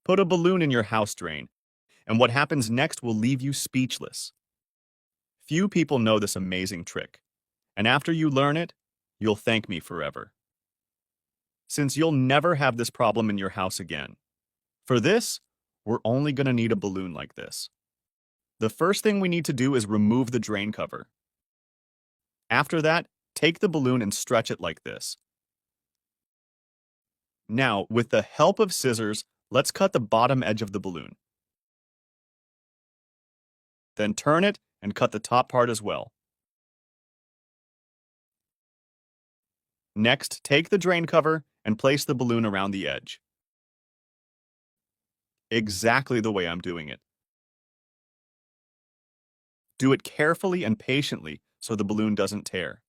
Put a balloon in your house drain, and what happens next will leave you speechless. Few people know this amazing trick, and after you learn it, you'll thank me forever. Since you'll never have this problem in your house again. For this, we're only going to need a balloon like this. The first thing we need to do is remove the drain cover. After that, take the balloon and stretch it like this. Now, with the help of scissors, let's cut the bottom edge of the balloon. Then turn it and cut the top part as well. Next, take the drain cover and place the balloon around the edge. Exactly the way I'm doing it. Do it carefully and patiently so the balloon doesn't tear.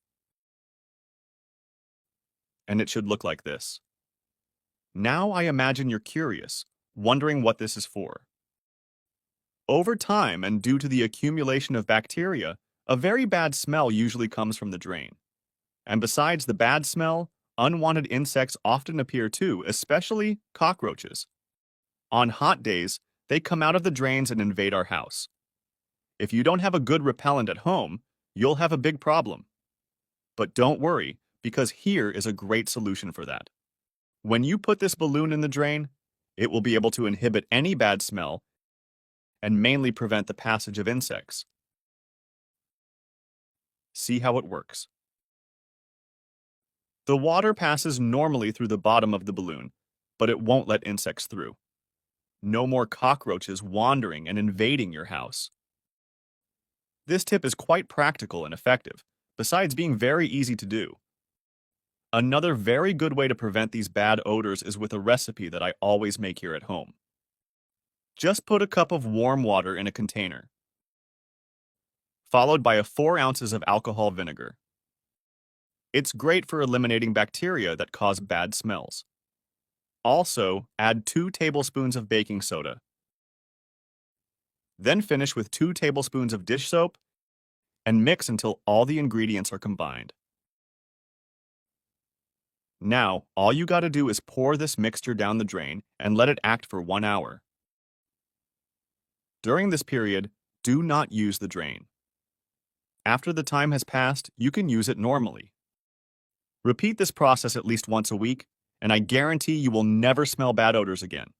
And it should look like this. Now I imagine you're curious, wondering what this is for. Over time, and due to the accumulation of bacteria, a very bad smell usually comes from the drain. And besides the bad smell, unwanted insects often appear too, especially cockroaches. On hot days, they come out of the drains and invade our house. If you don't have a good repellent at home, you'll have a big problem. But don't worry, because here is a great solution for that. When you put this balloon in the drain, it will be able to inhibit any bad smell and mainly prevent the passage of insects. See how it works. The water passes normally through the bottom of the balloon, but it won't let insects through. No more cockroaches wandering and invading your house. This tip is quite practical and effective, besides being very easy to do. Another very good way to prevent these bad odors is with a recipe that I always make here at home. Just put a cup of warm water in a container, followed by 4 ounces of alcohol vinegar. It's great for eliminating bacteria that cause bad smells. Also, add 2 tablespoons of baking soda. Then finish with 2 tablespoons of dish soap and mix until all the ingredients are combined. Now, all you gotta do is pour this mixture down the drain and let it act for 1 hour. During this period, do not use the drain. After the time has passed, you can use it normally. Repeat this process at least once a week, and I guarantee you will never smell bad odors again.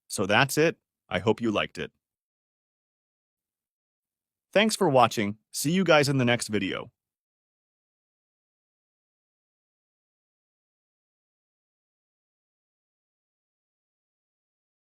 So that's it. I hope you liked it. Thanks for watching. See you guys in the next video.